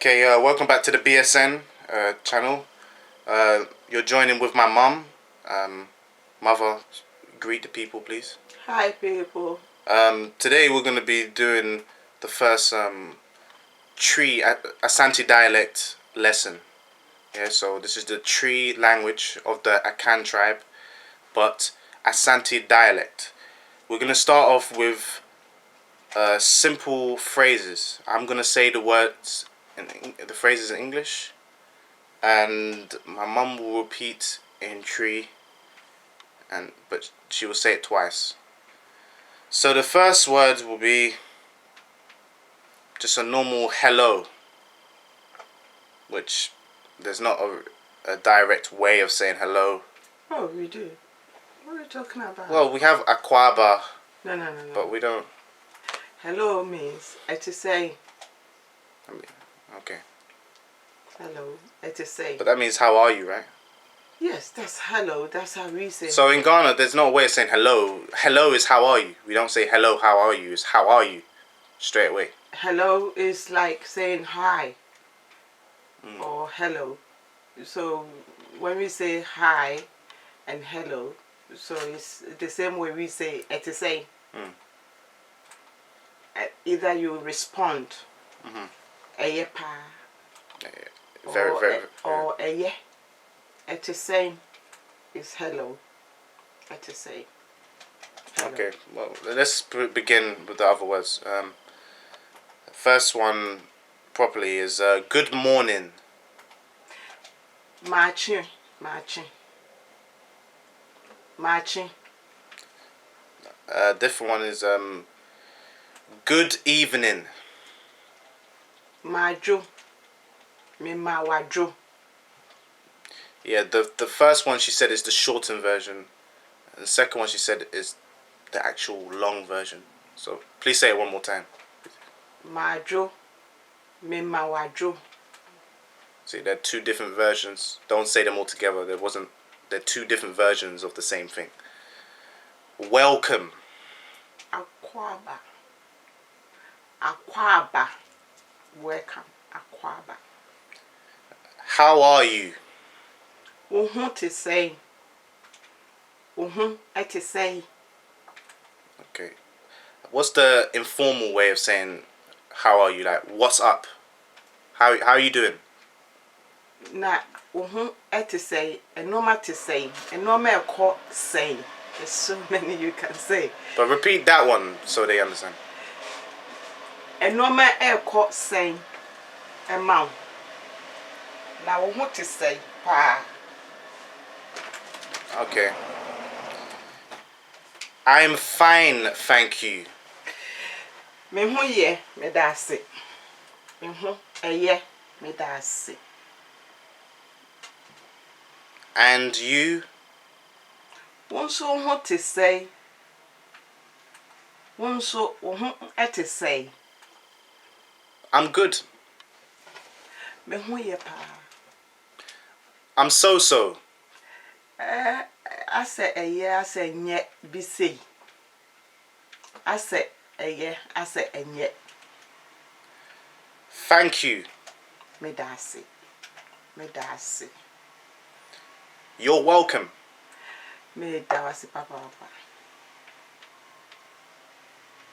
Okay, welcome back to the BSN channel. You're joining with my mum. Mother, greet the people, please. Hi, people. Today we're going to be doing the first Twi Asante dialect lesson. Yeah, so this is the Twi language of the Akan tribe, but Asante dialect. We're going to start off with simple phrases. I'm going to say the words, the phrases in English, and my mum will repeat in Twi, but she will say it twice. So the first word will be just a normal hello, which there's not a direct way of saying hello. Oh, we do. What are you talking about? Well, we have akwaba, No. but we don't. Hello means to say. Okay. Hello, to say. But that means how are you, right? Yes, that's hello. That's how we say. So in Ghana, there's no way of saying hello. Hello is how are you. We don't say hello, how are you. It's how are you, straight away. Hello is like saying hi or hello. So when we say hi and hello, so it's the same way we say to say. Either you respond, or to say is hello. To say. Hello. Okay, well, let's begin with the other words. First one properly is good morning. Marching. Different one is good evening. Majo. Wajo. Yeah, the first one she said is the shortened version, and the second one she said is the actual long version. So please say it one more time. Majo. Wajo. See, they're two different versions. Don't say them all together. They're two different versions of the same thing. Welcome. Akwaba. Welcome. Akwaba. How are you? To say. To say. Okay. What's the informal way of saying how are you? Like, what's up? How are you doing? Na to say, a normal to say, a normal call saying. There's so many you can say. But repeat that one so they understand. A normal air call saying a mouth. Now to say pa. Okay. I'm fine, thank you. Me ye me dase. Me ye me dase. And you? One so to say. One so to say. I'm good. Me ye pa. I'm so. I say a year, I say yet be say. I say a year, I say and yet. Thank you. Me dase. You're welcome. Me dase papa.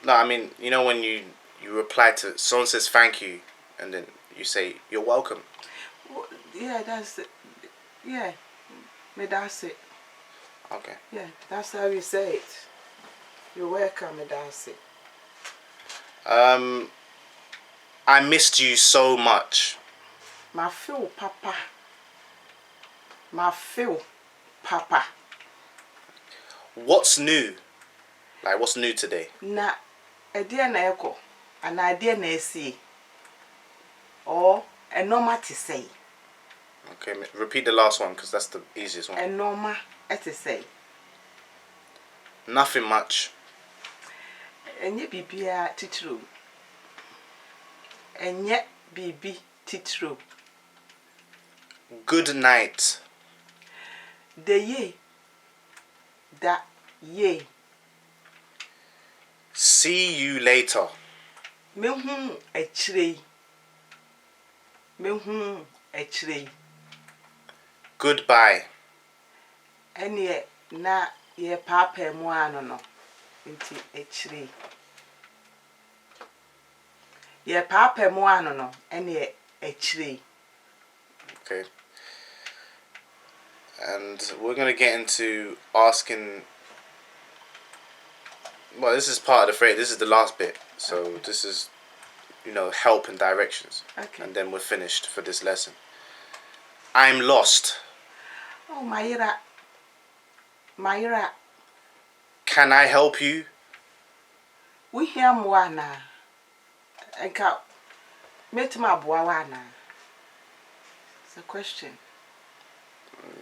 No, I mean, you know when you reply to someone says thank you and then you say you're welcome. Well, yeah, that's it. Yeah, me dase. Okay. Yeah, that's how we say it. You're welcome, me dase. I missed you so much. My feel papa. What's new? Like, what's new today? Na a dear na echo, an idea na see. Or a normal to say. Okay, repeat the last one because that's the easiest one. A normal to say. Nothing much. And yet be titru. And yet be titru. Good night. The ye. That ye. See you later. Me a tree. mehu echire. Goodbye. Ene na ye papa mu ano no. Nti echire. Ye papa mu ano no ene echire. Okay. And we're going to get into asking. Well, this is part of the phrase. This is the last bit. So Okay. this is, help and directions. Okay. And then we're finished for this lesson. I'm lost. Oh, Mayra. Can I help you? We hear mwana. Enka metima buawana. It's a question.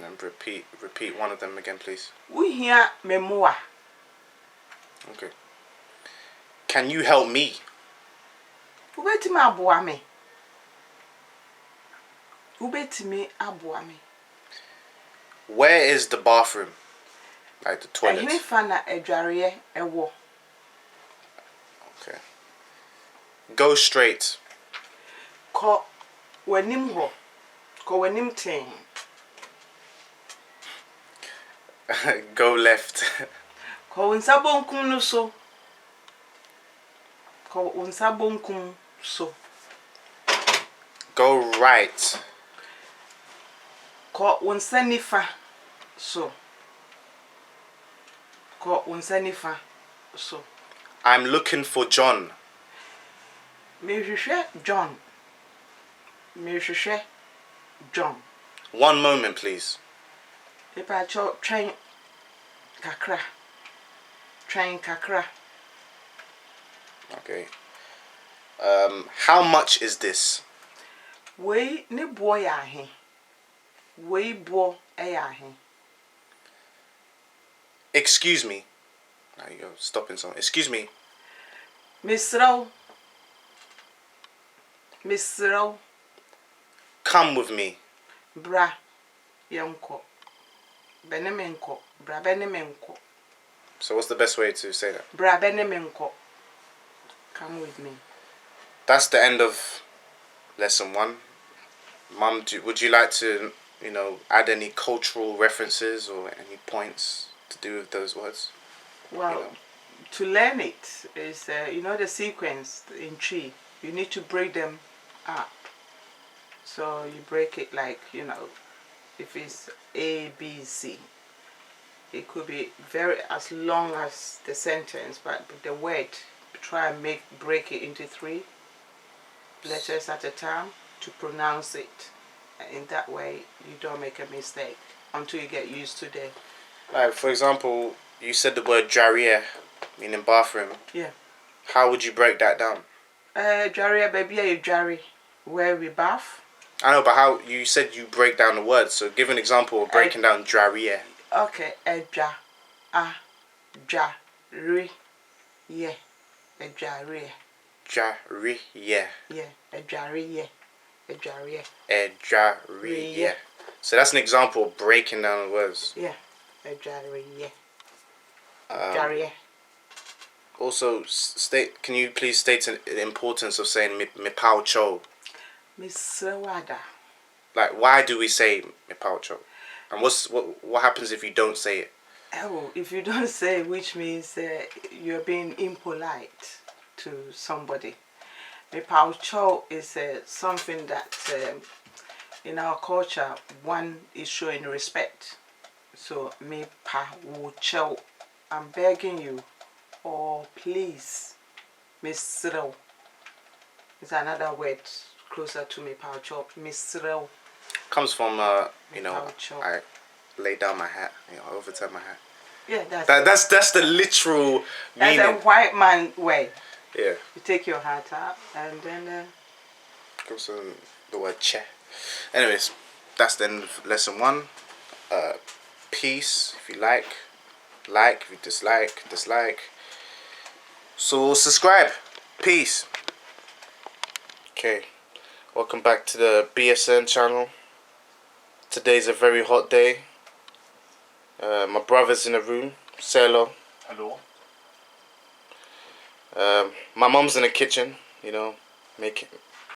And repeat one of them again, please. We hear memoa. Okay. Can you help me? Ubetima abuame. Ubetimi abuame. Where is the bathroom? Like the toilet. Ehini fana edware ewo. Okay. Go straight. Ko wanim ho. Ko wanim ten. Go left. Ko unsa bonkum no so. Ko unsa bonkum so. Go right. Ko unsa nifa so. Ko unsa nifa so. I'm looking for John. Mehwehwe John. Mehwehwe John. One moment, please. Pepa cho train kakra. Train kakra. Okay. How much is this? We ne boy ya he. We bo ya he. Excuse me. Now you go stopping something. Excuse me. Misrao. Come with me. Bra. Yonko. Benemenko. Bra benemenko. So what's the best way to say that? Bra benemenko. Come with me. That's the end of lesson 1. Mum, would you like to, add any cultural references or any points to do with those words? Well, to learn it is, the sequence in tree. You need to break them up. So you break it like, if it's A, B, C. It could be as long as the sentence, but the word, try and break it into 3 letters at a time to pronounce it. In that way, you don't make a mistake until you get used to the. Like, for example, you said the word jarriere, meaning bathroom. Yeah. How would you break that down? Jarriere, baby, you jarry, where we bath. I know, but how you said you break down the words. So give an example of breaking down jarriere. Okay, ja, ri, yeah, jarriere. Jarriere. Yeah, jarriere. Jarriere. So that's an example of breaking down the words. Yeah, jarriere. Jarriere. Also, can you please state the importance of saying me pao cho? Misrewada. Like, why do we say me pao cho? And what happens if you don't say it? Oh, if you don't say it, which means you're being impolite to somebody. Me pao cho is something that in our culture one is showing respect. So me pao cho, I'm begging you, or please, misrew. It's another word closer to me pao cho. Misrew. Comes from Pao cho. I lay down my hat, overturn my hat. Yeah, That's the literal meaning. That's a white man way. Yeah. You take your hat up and then. Comes from the word che. Anyways, that's the end of lesson 1. Peace if you like, if you dislike. So subscribe. Peace. Okay, welcome back to the BSN channel. Today's a very hot day. My brother's in the room. Say hello. Hello. My mom's in the kitchen, making